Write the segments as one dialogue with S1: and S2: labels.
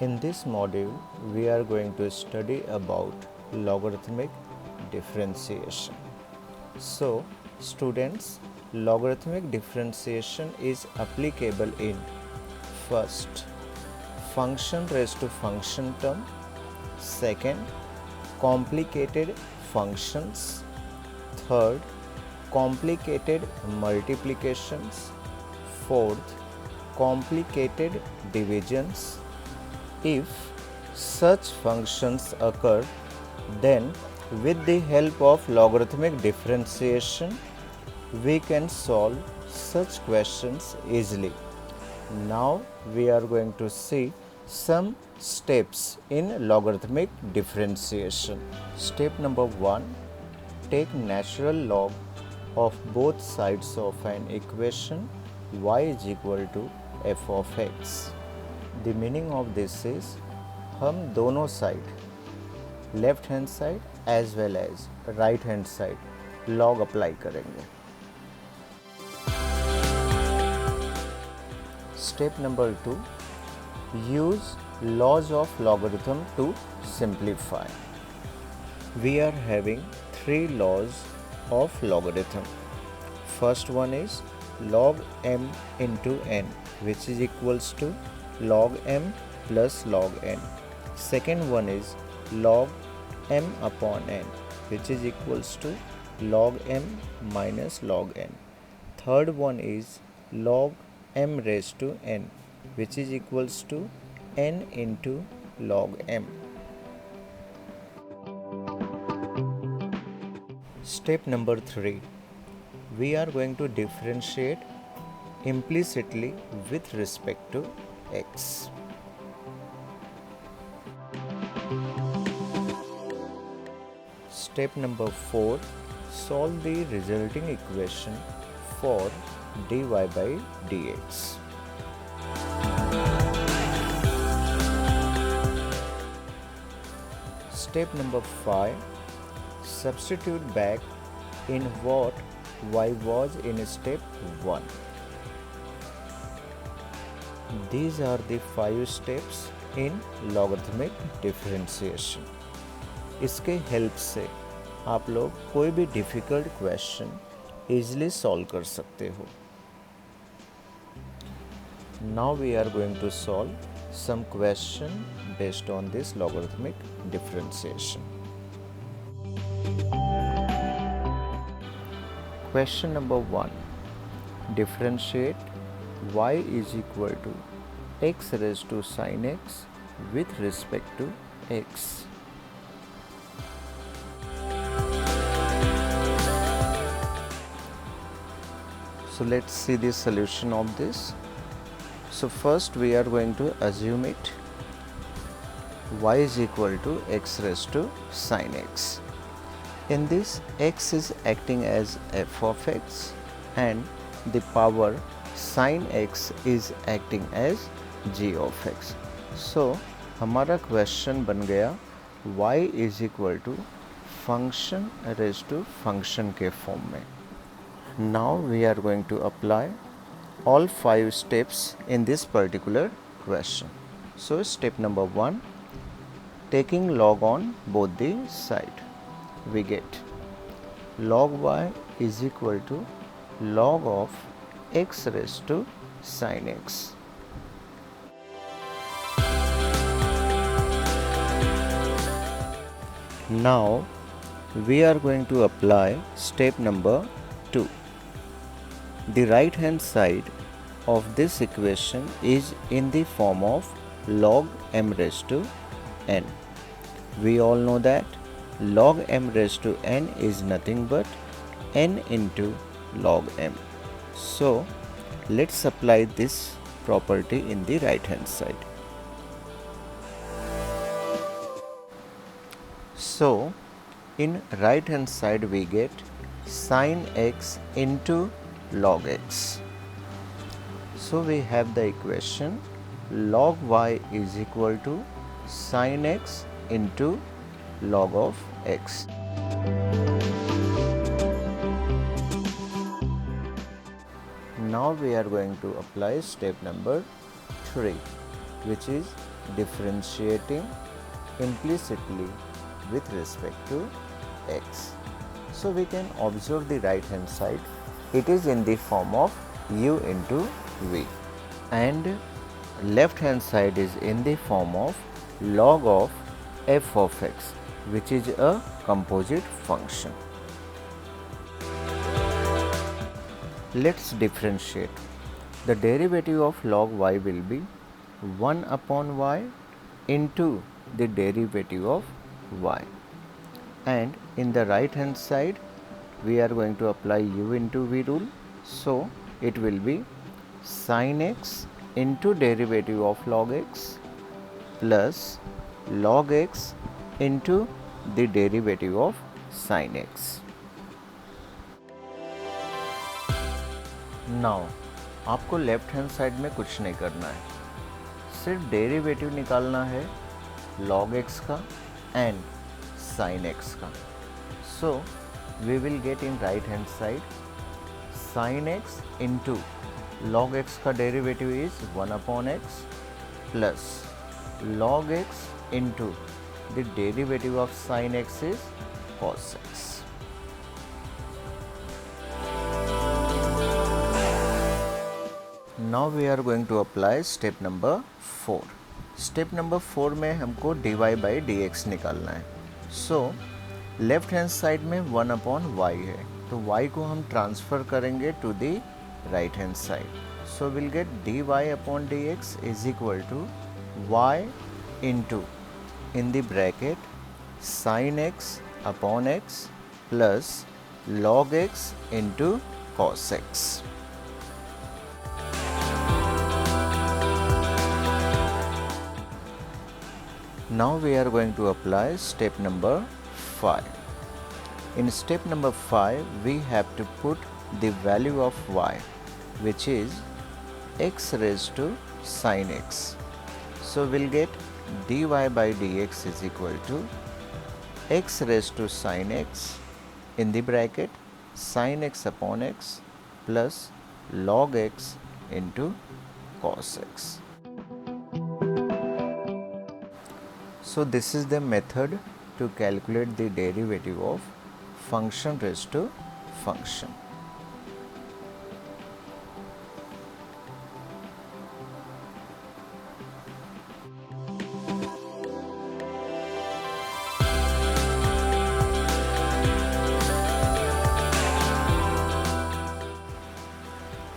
S1: In this module, we are going to study about logarithmic differentiation. So, students, logarithmic differentiation is applicable in first, function raised to function term, second, complicated functions, third, complicated multiplications, fourth, complicated divisions. If such functions occur, then with the help of logarithmic differentiation, we can solve such questions easily. Now we are going to see some steps in logarithmic differentiation. Step number 1, take natural log of both sides of an equation y is equal to f of x. The meaning of this is हम दोनों side left hand side as well as right hand side log apply करेंगे. Step number 2, use laws of logarithm to simplify. We are having 3 laws of logarithm. First one is log m into n, which is equals to log m plus log n. Second one is log m upon n, which is equals to log m minus log n. Third one is log m raised to n, which is equals to n into log m. Step number 3, we are going to differentiate implicitly with respect to x. Step number 4, solve the resulting equation for dy by dx. Step number 5, substitute back in what y was in step 1. These are the 5 steps in logarithmic differentiation. इसके help से आप लोग कोई भी difficult question easily solve कर सकते हो. Now we are going to solve some question based on this logarithmic differentiation. Question number 1, differentiate y is equal to x raised to sin x with respect to x. So let's see the solution of this. So first we are going to assume it y is equal to x raised to sin x. In this, x is acting as f of x and the power sin x is acting as g of x. So हमारा question बन गया y is equal to function raised to function के form में. Now we are going to apply all 5 steps in this particular question. So step number 1, taking log on both the side, we get log y is equal to log of x raised to sin x. Now we are going to apply step number 2. The right hand side of this equation is in the form of log m raised to n. We all know that log m raised to n is nothing but n into log m. So let's apply this property in the right hand side. So in right hand side we get sin x into log x. So we have the equation log y is equal to sin x into log of x. Now we are going to apply step number 3, which is differentiating implicitly with respect to x. So we can observe the right hand side. It is in the form of u into v, and left hand side is in the form of log of f of x, which is a composite function. Let's differentiate. The derivative of log y will be 1 upon y into the derivative of y, and in the right hand side we are going to apply u into v rule. So it will be sin x into derivative of log x plus log x into the derivative of sin x. Now आपको left hand side में कुछ नहीं करना है, सिर्फ derivative निकालना है log x का एंड sin x का. So we will get in right hand side sin x into log x का derivative is 1 upon x plus log x into the derivative of sin x is cos x. Now we are going to apply step number 4. Step number 4 में हमको dy by dx निकालना है. So left hand side में 1 upon y है, तो y को हम transfer करेंगे to the right hand side. So will get dy upon dx is equal to y into in the bracket sin x upon x plus log x into cos x. Now we are going to apply step number 5. In step number 5, we have to put the value of y, which is x raised to sin x. So we'll get dy by dx is equal to x raised to sin x in the bracket sin x upon x plus log x into cos x. So this is the method to calculate the derivative of function raised to function.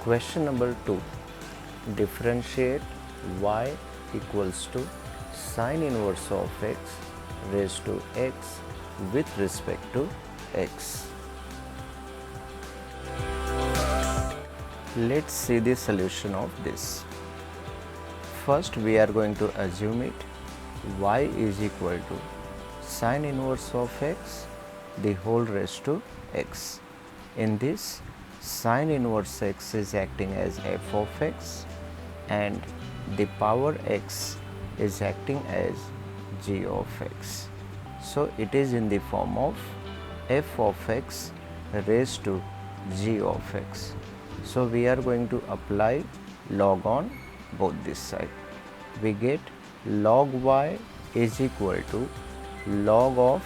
S1: Question number 2. Differentiate y equals to sin inverse of x raised to x with respect to x. Let's see the solution of this. First we are going to assume it y is equal to sin inverse of x the whole raised to x. In this, sin inverse x is acting as f of x and the power x is acting as g of x. So it is in the form of f of x raised to g of x. So we are going to apply log on both this side. We get log y is equal to log of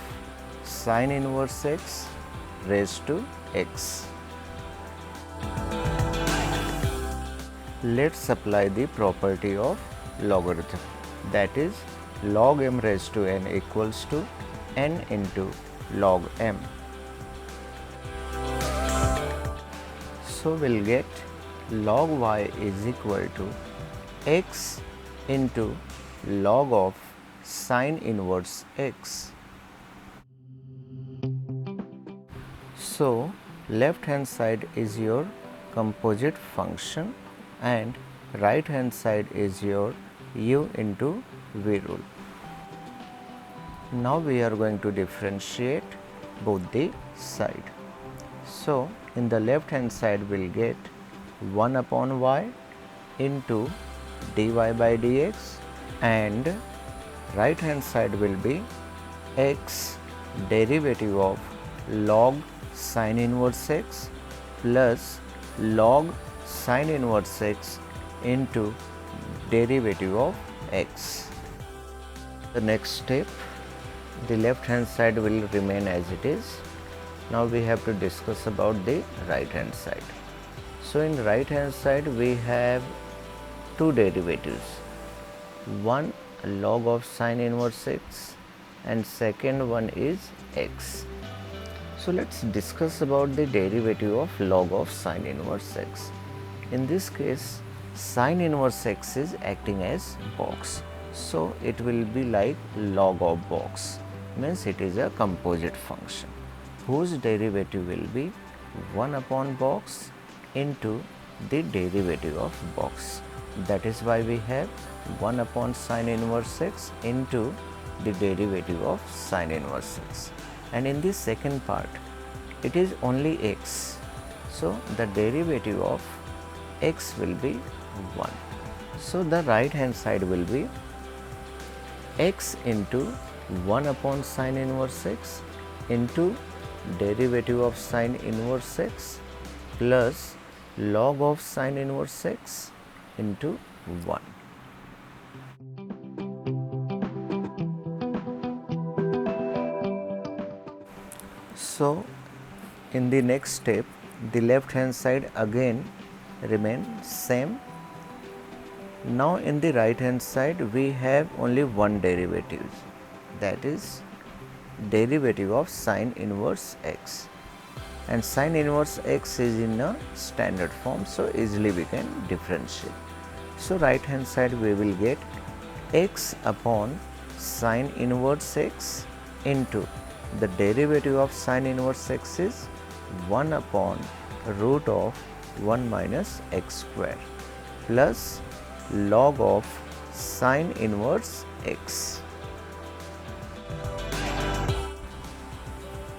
S1: sin inverse x raised to x. Let's apply the property of logarithm, that is log m raised to n equals to n into log m. So we'll get log y is equal to x into log of sin inverse x. So left hand side is your composite function and right hand side is your u into v rule. Now we are going to differentiate both the side. So in the left hand side we'll get 1 upon y into dy by dx, and right hand side will be x derivative of log sin inverse x plus log sin inverse x into derivative of x. The next step, the left hand side will remain as it is. Now we have to discuss about the right hand side. So in right hand side we have two derivatives, one log of sine inverse x and second one is x. So let's discuss about the derivative of log of sine inverse x. In this case, sine inverse x is acting as box. So it will be like log of box, means it is a composite function whose derivative will be 1 upon box into the derivative of box. That is why we have 1 upon sine inverse x into the derivative of sine inverse x. And in this second part, it is only x. So the derivative of x will be 1. So the right hand side will be x into 1 upon sine inverse x into derivative of sine inverse x plus log of sine inverse x into 1. So in the next step, the left hand side again remain same. Now in the right hand side we have only one derivative, that is derivative of sine inverse x, and sine inverse x is in a standard form, so easily we can differentiate. So right hand side we will get x upon sine inverse x into the derivative of sine inverse x is 1 upon root of 1 minus x square plus log of sine inverse x.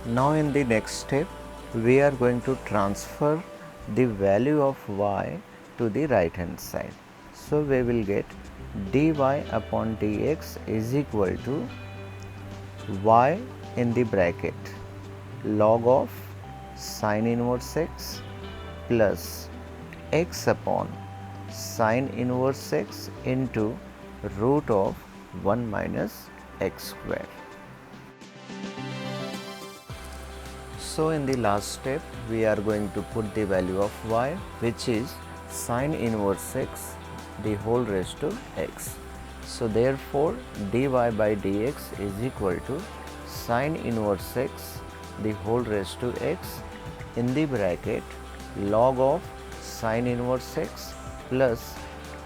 S1: Now in the next step, we are going to transfer the value of y to the right hand side. So we will get dy upon dx is equal to y in the bracket log of sine inverse x plus x upon sine inverse x into root of 1 minus x square. So in the last step, we are going to put the value of y, which is sine inverse x the whole raised to x. So therefore dy by dx is equal to sine inverse x the whole raised to x in the bracket log of sine inverse x plus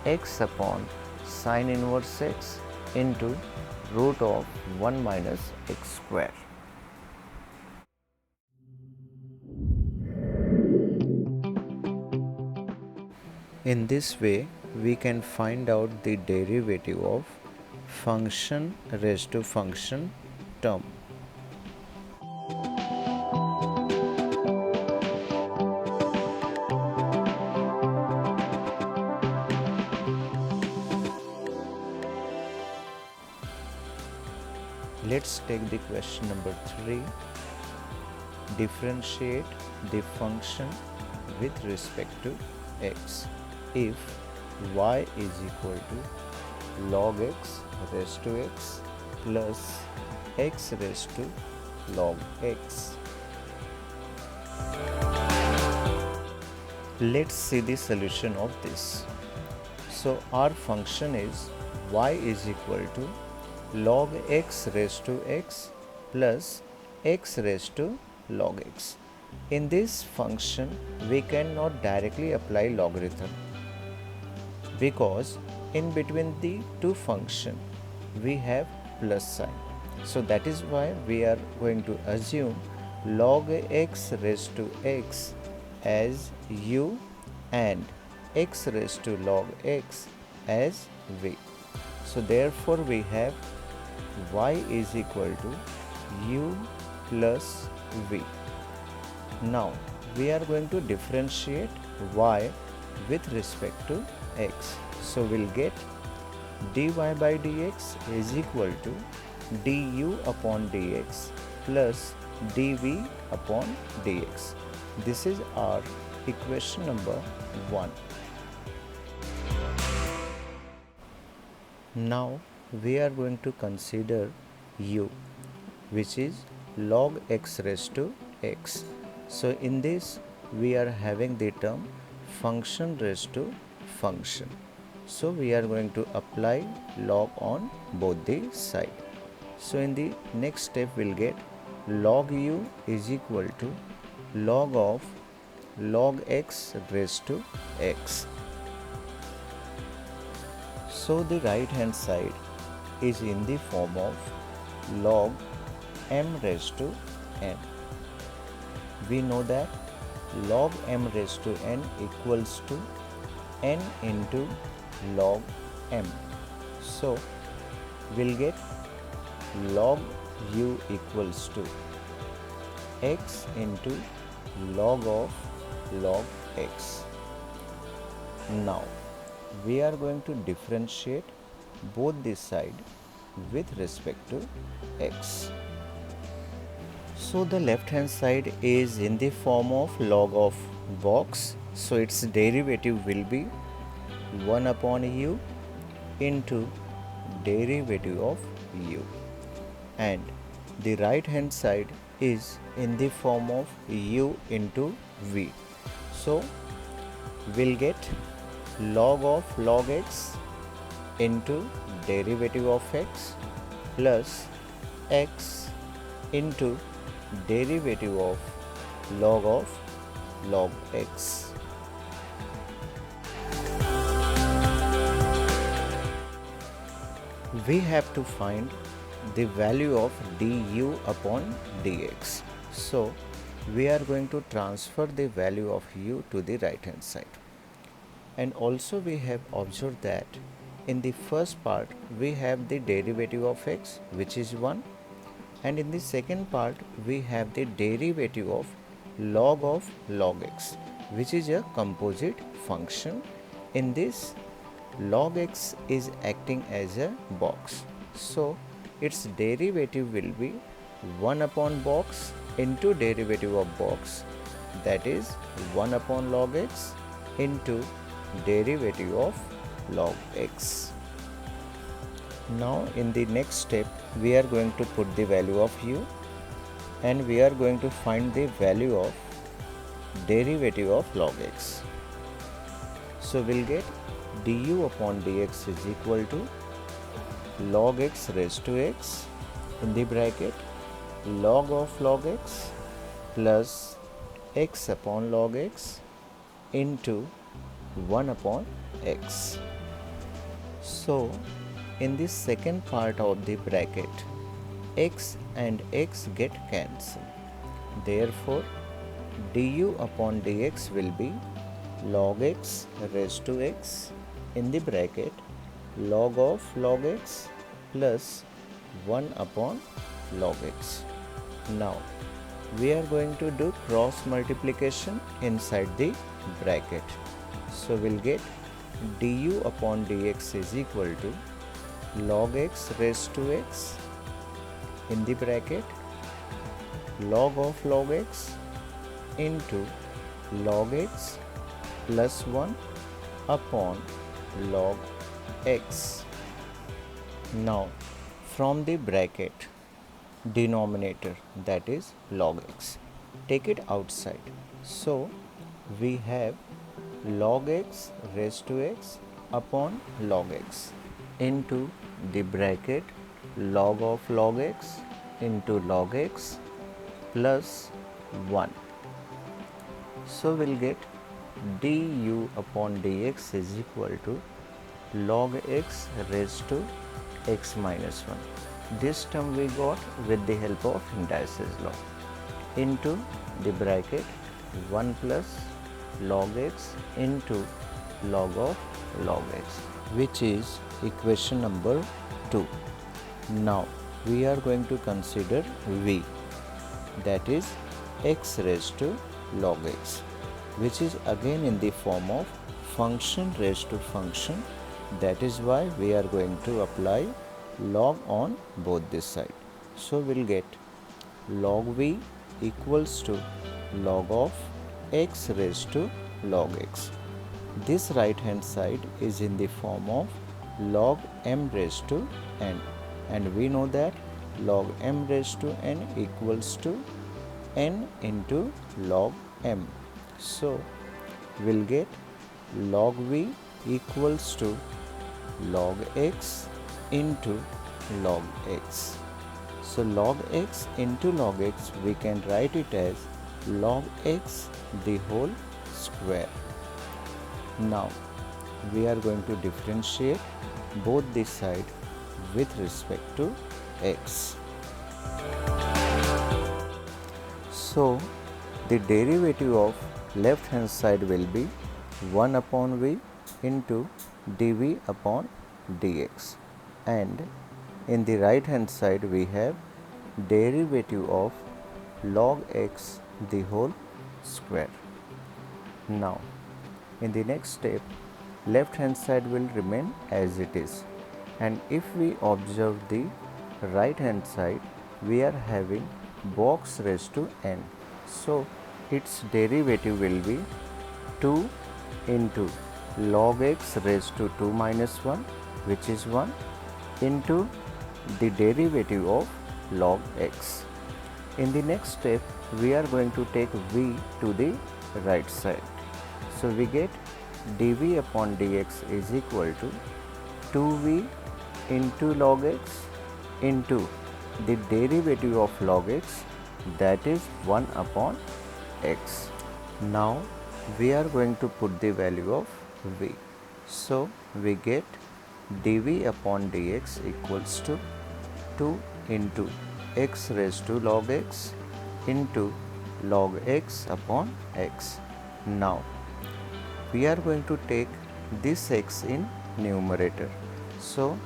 S1: x upon sine inverse x into root of 1 minus x square. In this way, we can find out the derivative of function raised to function term. Let's take the question number 3. Differentiate the function with respect to x if y is equal to log x raised to x plus x raised to log x. Let's see the solution of this. So our function is y is equal to log x raised to x plus x raised to log x. In this function, we cannot directly apply logarithm because in between the two functions we have plus sign. So that is why we are going to assume log x raised to x as u and x raised to log x as v. So therefore we have y is equal to u plus v. Now we are going to differentiate y with respect to x. So we'll get dy by dx is equal to du upon dx plus dv upon dx. This is our equation number 1. Now we are going to consider u, which is log x raised to x. So in this we are having the term function raised to function. So we are going to apply log on both the side. So in the next step we'll get log u is equal to log of log x raised to x. So the right hand side is in the form of log m raised to n. We know that log m raised to n equals to n into log m. So we'll get log u equals to x into log of log x. Now we are going to differentiate both the side with respect to x. So the left hand side is in the form of log of box. So its derivative will be 1 upon u into derivative of u. And the right hand side is in the form of u into v. So we'll get log of log x into derivative of x plus x into derivative of log x. We have to find the value of du upon dx. So we are going to transfer the value of u to the right hand side. And also we have observed that in the first part we have the derivative of x, which is 1, and in the second part we have the derivative of log x, which is a composite function. In this, log x is acting as a box, so its derivative will be 1 upon box into derivative of box, that is 1 upon log x into derivative of log x. Now in the next step we are going to put the value of u and we are going to find the value of derivative of log x. So we'll get du upon dx is equal to log x raised to x in the bracket log of log x plus x upon log x into 1 upon x. So in the second part of the bracket, x and x get cancelled. Therefore du upon dx will be log x raised to x in the bracket log of log x plus 1 upon log x. Now we are going to do cross multiplication inside the bracket. So we'll get du upon dx is equal to log x raised to x in the bracket log of log x into log x plus 1 upon log x. Now from the bracket denominator, that is log x, take it outside. So we have log x raised to x upon log x into the bracket log of log x into log x plus 1. So we'll get du upon dx is equal to log x raised to x minus 1. This term we got with the help of Dirichlet's law into the bracket 1 plus log x into log of log x, which is equation number 2. Now we are going to consider v, that is x raised to log x, which is again in the form of function raised to function. That is why we are going to apply log on both this side. So we'll get log v equals to log of x raised to log x. This right hand side is in the form of log m raised to n, and we know that log m raised to n equals to n into log m. So we'll get log v equals to log x into log x. So log x into log x, we can write it as log x the whole square. Now we are going to differentiate both the side with respect to x. So the derivative of left hand side will be 1 upon v into dv upon dx, and in the right hand side we have derivative of log x the whole square. Now in the next step, left hand side will remain as it is, and if we observe the right hand side, we are having box raised to n. So its derivative will be 2 into log x raised to 2 minus 1, which is 1, into the derivative of log x. In the next step, we are going to take v to the right side. So we get dv upon dx is equal to 2v into log x into the derivative of log x, that is 1 upon x. Now we are going to put the value of v. So we get dv upon dx equals to 2 into x raised to log x into log x upon x. Now we are going to take this x in numerator. So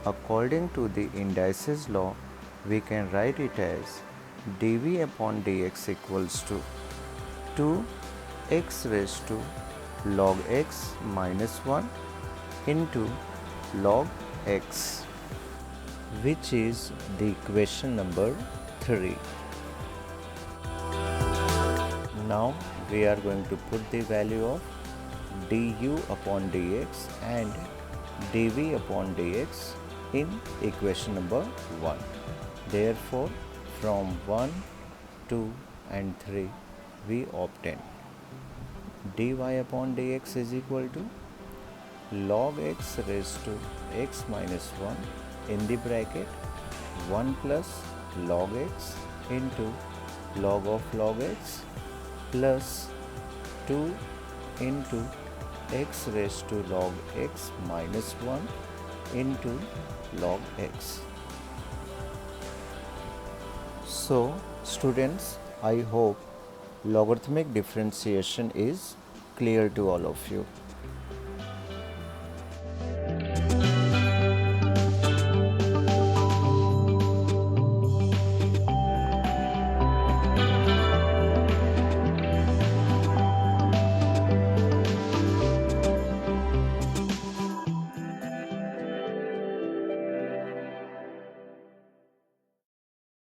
S1: according to the indices law, we can write it as dv upon dx equals to 2x raised to log x minus 1 into log x, which is the equation number 3. Now we are going to put the value of du upon dx and dv upon dx in equation number 1. Therefore, from 1, 2 and 3 we obtain dy upon dx is equal to log x raised to x minus 1 in the bracket 1 plus log x into log of log x plus 2 into x raised to log x minus 1 into log x. So students, I hope logarithmic differentiation is clear to all of you.